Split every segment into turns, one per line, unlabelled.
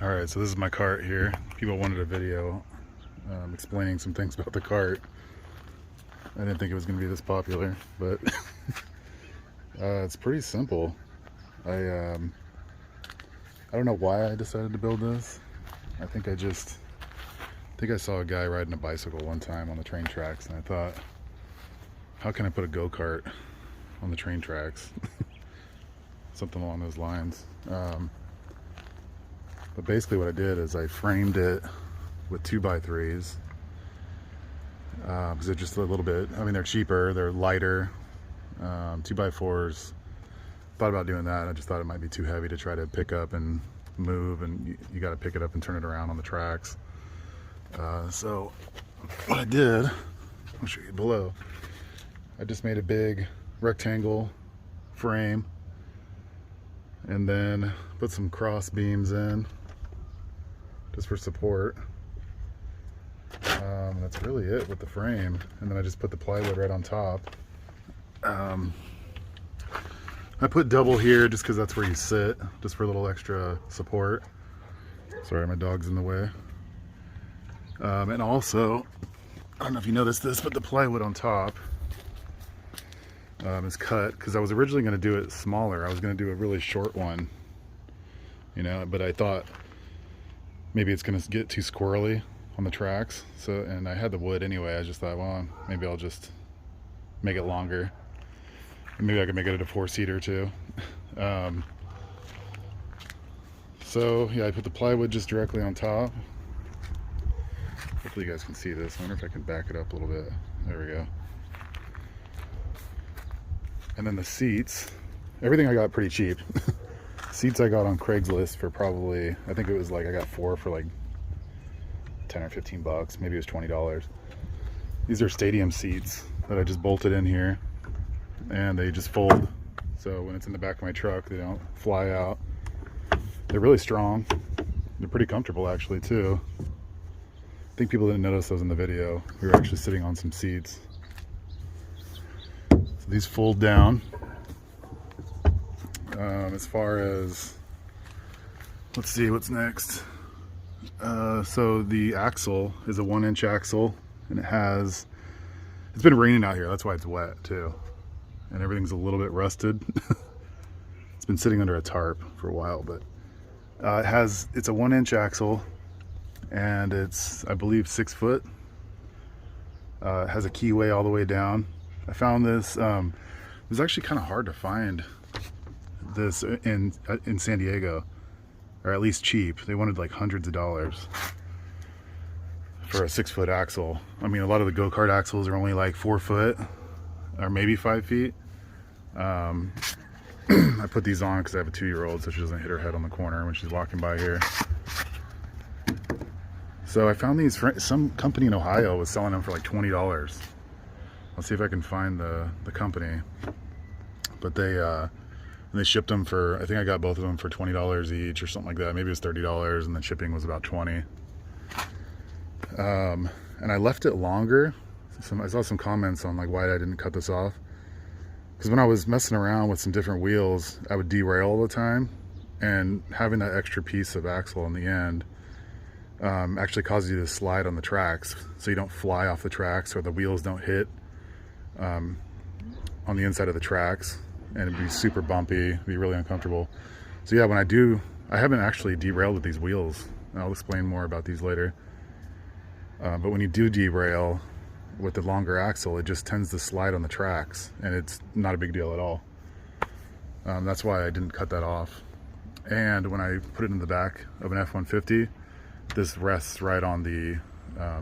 Alright, so this is my cart here. People wanted a video explaining some things about the cart. I didn't think it was going to be this popular, but it's pretty simple. I don't know why I decided to build this. I think I saw a guy riding a bicycle one time on the train tracks, and I thought, how can I put a go-kart on the train tracks? Something along those lines. But basically what I did is I framed it with 2x3s because they're just a little bit, I mean, they're cheaper, they're lighter. 2x4s, thought about doing that. I just thought it might be too heavy to try to pick up and move, and you got to pick it up and turn it around on the tracks. So what I did, I'll show you below. I just made a big rectangle frame and then put some cross beams in just for support. That's really it with the frame, and then I just put the plywood right on top. I put double here just because that's where you sit, just for a little extra support. Sorry, my dog's in the way. And also, I don't know if you noticed this, but the plywood on top is cut because I was originally going to do it smaller. I was going to do a really short one, you know, but I thought maybe it's going to get too squirrely on the tracks. So, and I had the wood anyway. I just thought, well, maybe I'll just make it longer. And maybe I could make it a 4-seater too. So yeah, I put the plywood just directly on top. Hopefully you guys can see this. I wonder if I can back it up a little bit. There we go. And then the seats, everything I got pretty cheap. Seats I got on Craigslist for probably, I think it was like, I got 4 for like 10 or 15 bucks. Maybe it was $20. These are stadium seats that I just bolted in here, and they just fold. So when it's in the back of my truck, they don't fly out. They're really strong. They're pretty comfortable actually too. I think people didn't notice those in the video. We were actually sitting on some seats. So these fold down. As far as, let's see what's next. So the axle is a 1-inch axle, and it's been raining out here. That's why it's wet too. And everything's a little bit rusted. It's been sitting under a tarp for a while, but it's a 1-inch axle, and it's, I believe, 6 foot. It has a keyway all the way down. I found this, it was actually kind of hard to find this in San Diego, or at least cheap. They wanted like hundreds of dollars for a 6 foot axle. I mean, a lot of the go-kart axles are only like 4 foot or maybe 5 feet. I put these on because I have a 2-year-old, so she doesn't hit her head on the corner when she's walking by here. So I found these, some company in Ohio was selling them for like $20. Let's see if I can find the company. But they shipped them for, I think I got both of them for $20 each or something like that. Maybe it was $30, and then shipping was about $20. And I left it longer. I saw some comments on like why I didn't cut this off. Because when I was messing around with some different wheels, I would derail all the time, and having that extra piece of axle on the end actually causes you to slide on the tracks, so you don't fly off the tracks or the wheels don't hit on the inside of the tracks, and it'd be super bumpy, it'd be really uncomfortable. So yeah, when I haven't actually derailed with these wheels, and I'll explain more about these later. But when you do derail with the longer axle, it just tends to slide on the tracks, and it's not a big deal at all. That's why I didn't cut that off. And when I put it in the back of an F-150, this rests right on the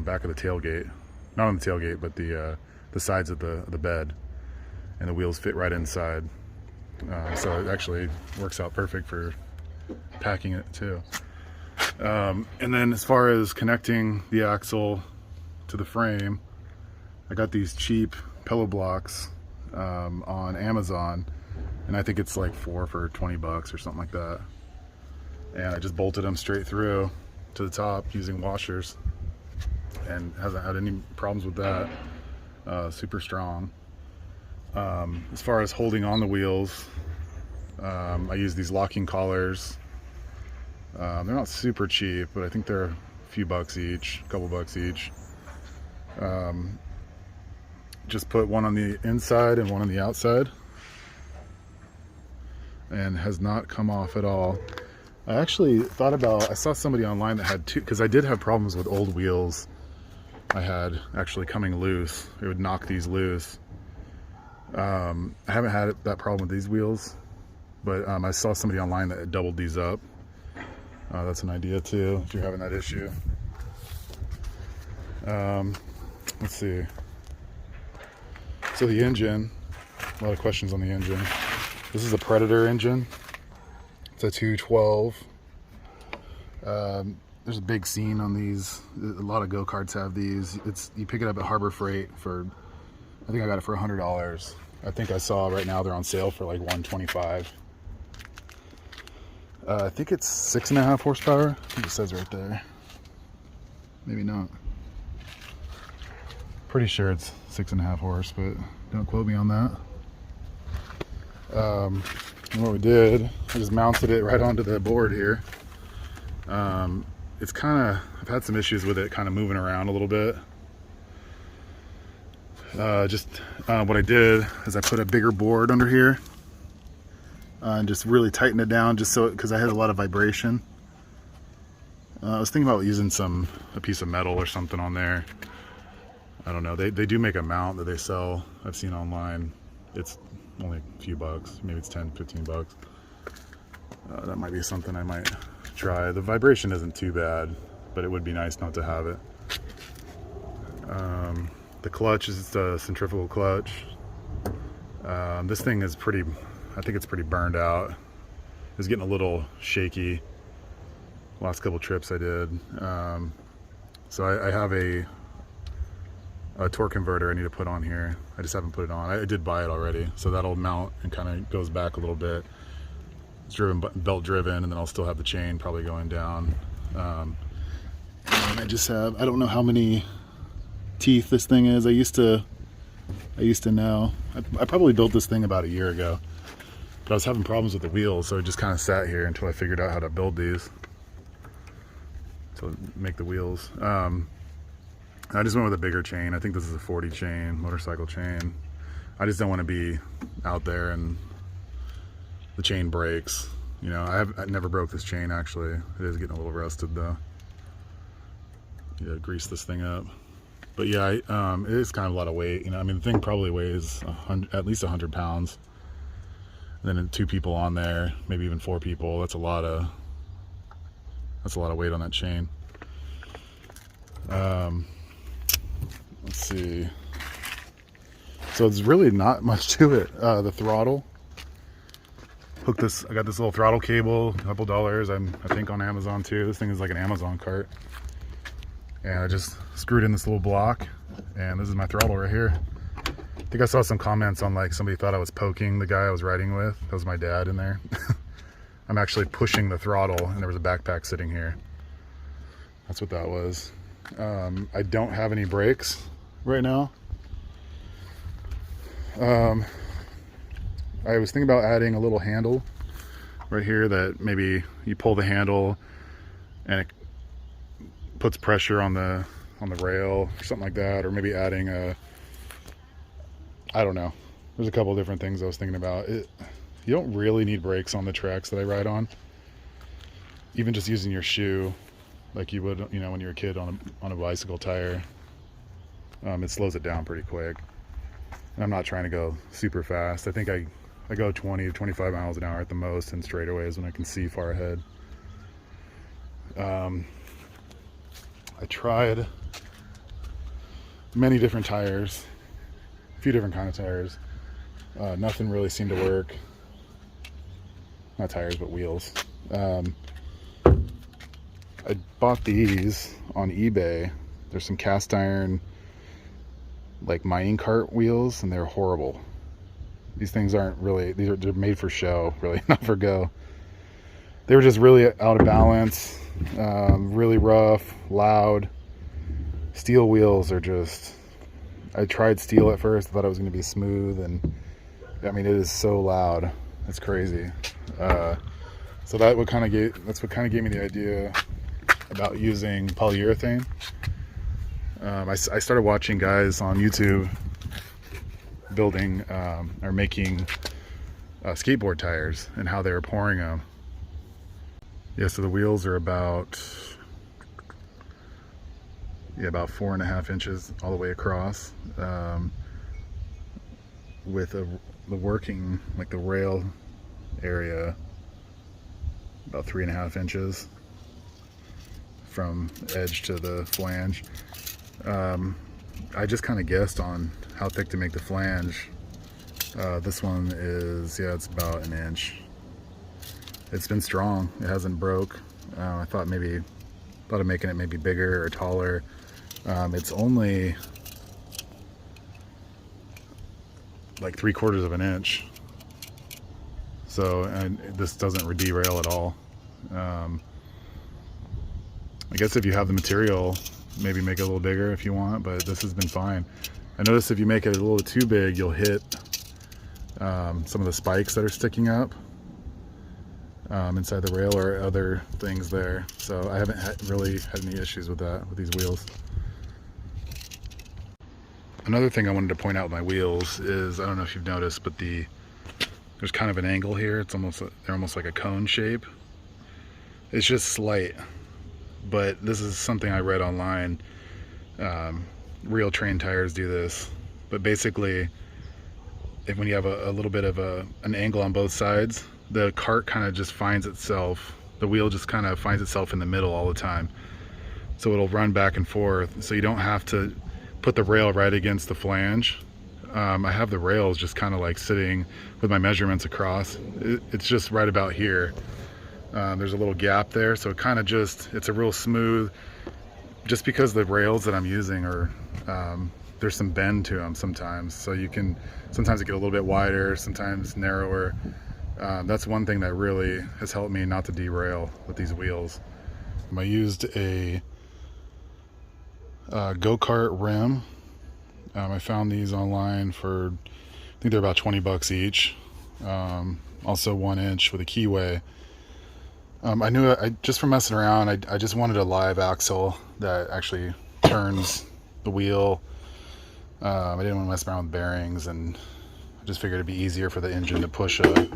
back of the tailgate. Not on the tailgate, but the sides of the bed, and the wheels fit right inside. So it actually works out perfect for packing it too. And then as far as connecting the axle to the frame, I got these cheap pillow blocks on Amazon, and I think it's like 4 for 20 bucks or something like that. And I just bolted them straight through to the top using washers, and hasn't had any problems with that. Super strong. As far as holding on the wheels, I use these locking collars They're not super cheap, but I think they're a few bucks each, a couple bucks each. Just put one on the inside and one on the outside, and has not come off at all. I actually thought about, I saw somebody online that had two, because I did have problems with old wheels I had actually coming loose. It would knock these loose. I haven't had that problem with these wheels, but I saw somebody online that doubled these up. That's an idea too, if you're having that issue. Let's see. So the engine, a lot of questions on the engine. This is a Predator engine. It's a 212. There's a big scene on these. A lot of go-karts have these. You pick it up at Harbor Freight for, I think I got it for $100. I think I saw right now they're on sale for like $125. I think it's 6.5 horsepower. I think it says right there. Maybe not. Pretty sure it's 6.5 horse, but don't quote me on that. And what we did, I just mounted it right onto the board here. It's kind of, I've had some issues with it kind of moving around a little bit. What I did is I put a bigger board under here and just really tighten it down, just so, because I had a lot of vibration. I was thinking about using a piece of metal or something on there. I don't know. They do make a mount that they sell. I've seen online. It's only a few bucks. Maybe it's 10, 15 bucks. That might be something I might try. The vibration isn't too bad, but it would be nice not to have it. The clutch is just a centrifugal clutch. This thing is pretty, I think it's pretty burned out. It's getting a little shaky. Last couple trips I did. So I have a torque converter I need to put on here. I just haven't put it on. I did buy it already, so that'll mount and kind of goes back a little bit. It's belt driven, and then I'll still have the chain probably going down. And I just have, I don't know how many teeth this thing is. I used to know. I probably built this thing about a year ago, but I was having problems with the wheels, so I just kind of sat here until I figured out how to build these to make the wheels. I just went with a bigger chain. I think this is a 40 chain, motorcycle chain. I just don't want to be out there and the chain breaks. You know, I never broke this chain actually. It is getting a little rusted though. Yeah, grease this thing up. But yeah, it is kind of a lot of weight. You know, I mean, the thing probably weighs at least 100 pounds. And then 2 people on there, maybe even 4 people. That's a lot of weight on that chain. Let's see. So it's really not much to it. The throttle. I got this little throttle cable, a couple dollars. I think on Amazon too. This thing is like an Amazon cart. And I just screwed in this little block, and this is my throttle right here. I think I saw some comments on like somebody thought I was poking the guy I was riding with. That was my dad in there. I'm actually pushing the throttle, and there was a backpack sitting here. That's what that was. I don't have any brakes right now. I was thinking about adding a little handle right here that maybe you pull the handle and it puts pressure on the rail or something like that, or maybe adding I don't know. There's a couple different things I was thinking about. You don't really need brakes on the tracks that I ride on. Even just using your shoe like you would, you know, when you're a kid on a bicycle tire, it slows it down pretty quick. And I'm not trying to go super fast. I think I go 20 to 25 miles an hour at the most in straightaways when I can see far ahead. I tried many different tires, a few different kind of tires. Nothing really seemed to work. Not tires, but wheels. I bought these on eBay. There's some cast iron, like mining cart wheels, and they're horrible. These things aren't really, they're made for show, really, not for go. They were just really out of balance, really rough, loud. Steel wheels are just, I tried steel at first, I thought it was going to be smooth, and I mean, it is so loud. It's crazy. So that's what kind of gave me the idea about using polyurethane. I started watching guys on YouTube building or making skateboard tires and how they were pouring them. Yeah, so the wheels are about 4.5 inches all the way across, with the working, like the rail area, about 3.5 inches from edge to the flange. I just kind of guessed on how thick to make the flange. This one is, yeah, it's about 1 inch. It's been strong, it hasn't broke. I thought of making it maybe bigger or taller. It's only like 3/4 of an inch, so, and this doesn't derail at all. I guess if you have the material, maybe make it a little bigger if you want, but this has been fine. I noticed if you make it a little too big, you'll hit some of the spikes that are sticking up inside the rail or other things there. So I haven't really had any issues with that with these wheels. Another thing I wanted to point out with my wheels is, I don't know if you've noticed, but there's kind of an angle here. They're almost like a cone shape. It's just slight, but this is something I read online. Real train tires do this, but basically, when you have a little bit of an angle on both sides, the cart kind of just finds itself, the wheel just kind of finds itself in the middle all the time. So it'll run back and forth, so you don't have to put the rail right against the flange. I have the rails just kind of like sitting with my measurements across. It's just right about here. There's a little gap there, so it kind of it's a real smooth, just because the rails that I'm using are, there's some bend to them sometimes, so you can sometimes get a little bit wider, sometimes narrower. That's one thing that really has helped me not to derail with these wheels. I used a go-kart rim. I found these online for, I think they're about 20 bucks each. Also 1 inch with a keyway. I knew, just from messing around, I just wanted a live axle that actually turns the wheel. I didn't want to mess around with bearings, and I just figured it'd be easier for the engine to push a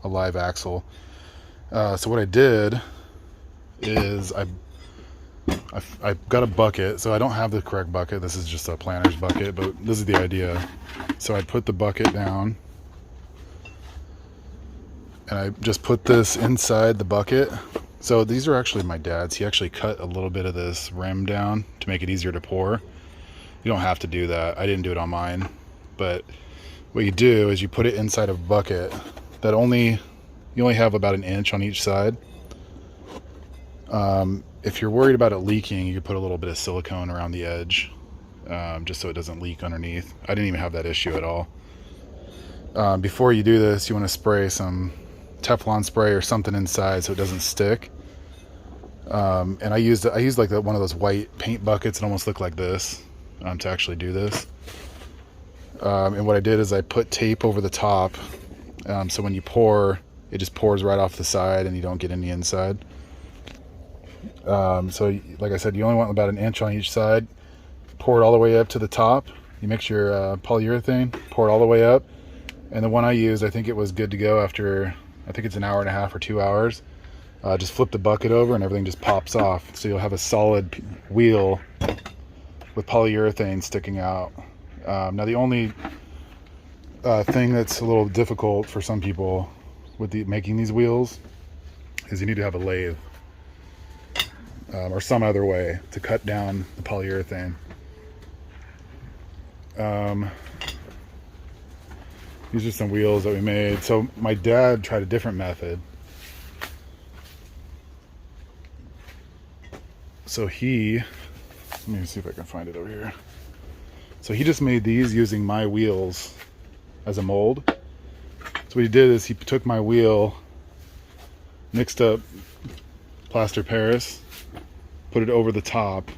live axle. So what I did is I got a bucket. So I don't have the correct bucket. This is just a planter's bucket, but this is the idea. So I put the bucket down, and I just put this inside the bucket. So these are actually my dad's. He actually cut a little bit of this rim down to make it easier to pour. You don't have to do that. I didn't do it on mine, but what you do is you put it inside a bucket that you only have about 1 inch on each side. If you're worried about it leaking, you could put a little bit of silicone around the edge, just so it doesn't leak underneath. I didn't even have that issue at all. Before you do this, you want to spray some Teflon spray or something inside so it doesn't stick. And I used like one of those white paint buckets that almost look like this, to actually do this. And what I did is I put tape over the top, so when you pour, it just pours right off the side and you don't get any inside. So like I said, you only want about 1 inch on each side. Pour it all the way up to the top. You mix your polyurethane, pour it all the way up. And the one I used, I think it was good to go after, I think it's 1.5 hours or 2 hours. Just flip the bucket over and everything just pops off. So you'll have a solid wheel with polyurethane sticking out. Now the only thing that's a little difficult for some people with making these wheels is you need to have a lathe. Or some other way to cut down the polyurethane. These are some wheels that we made. So my dad tried a different method. So let me see if I can find it over here. So he just made these using my wheels as a mold. So what he did is he took my wheel, mixed up plaster Paris, put it over the top,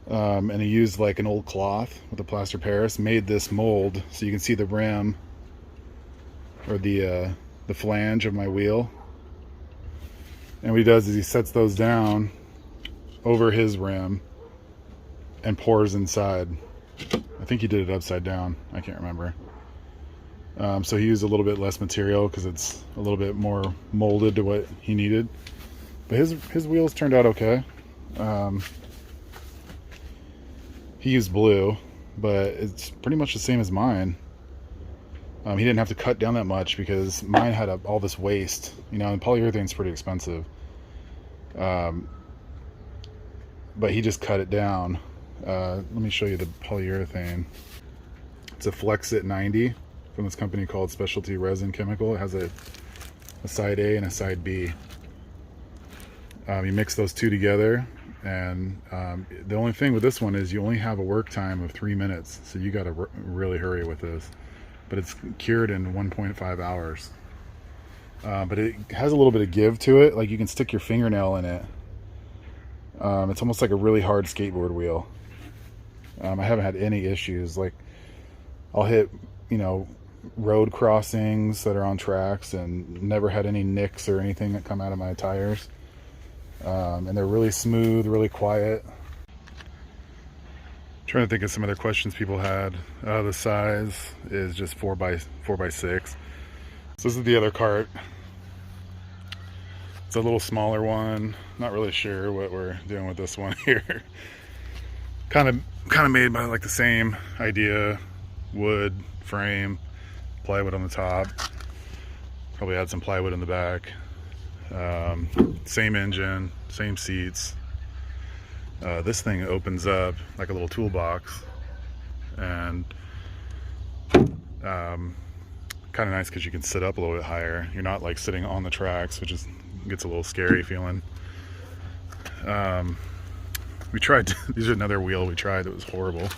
and he used like an old cloth with a plaster Paris, made this mold so you can see the rim or the flange of my wheel. And what he does is he sets those down over his rim and pours inside. I think he did it upside down. I can't remember. So he used a little bit less material because it's a little bit more molded to what he needed. But his wheels turned out okay. He used blue, but it's pretty much the same as mine. He didn't have to cut down that much because mine had all this waste. You know, and polyurethane's pretty expensive. But he just cut it down. Let me show you the polyurethane. It's a Flexit 90 from this company called Specialty Resin Chemical. It has a side A and a side B. You mix those two together, and the only thing with this one is you only have a work time of 3 minutes, so you got to really hurry with this. But it's cured in 1.5 hours. But it has a little bit of give to it, like you can stick your fingernail in it. It's almost like a really hard skateboard wheel. I haven't had any issues. Like, I'll hit, you know, road crossings that are on tracks and never had any nicks or anything that come out of my tires. And they're really smooth, really quiet. Trying to think of some other questions people had. The size is just 4x6. So this is the other cart. It's a little smaller one. Not really sure what we're doing with this one here. Kind of made by like the same idea. Wood frame, plywood on the top. Probably add some plywood in the back. Same engine, same seats. This thing opens up like a little toolbox, and kind of nice because you can sit up a little bit higher. You're not like sitting on the tracks, which gets a little scary feeling. We tried these are another wheel we tried that was horrible.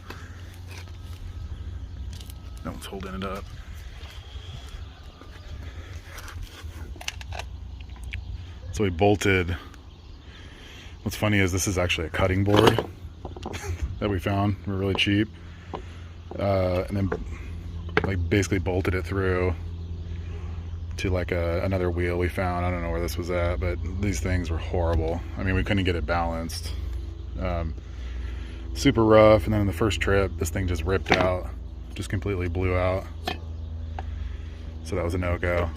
No one's holding it up. So we bolted. What's funny is this is actually a cutting board that we found. We're really cheap. And then like basically bolted it through to like another wheel we found. I don't know where this was at, but these things were horrible. I mean, we couldn't get it balanced. Super rough. And then in the first trip, this thing just ripped out, just completely blew out. So that was a no-go.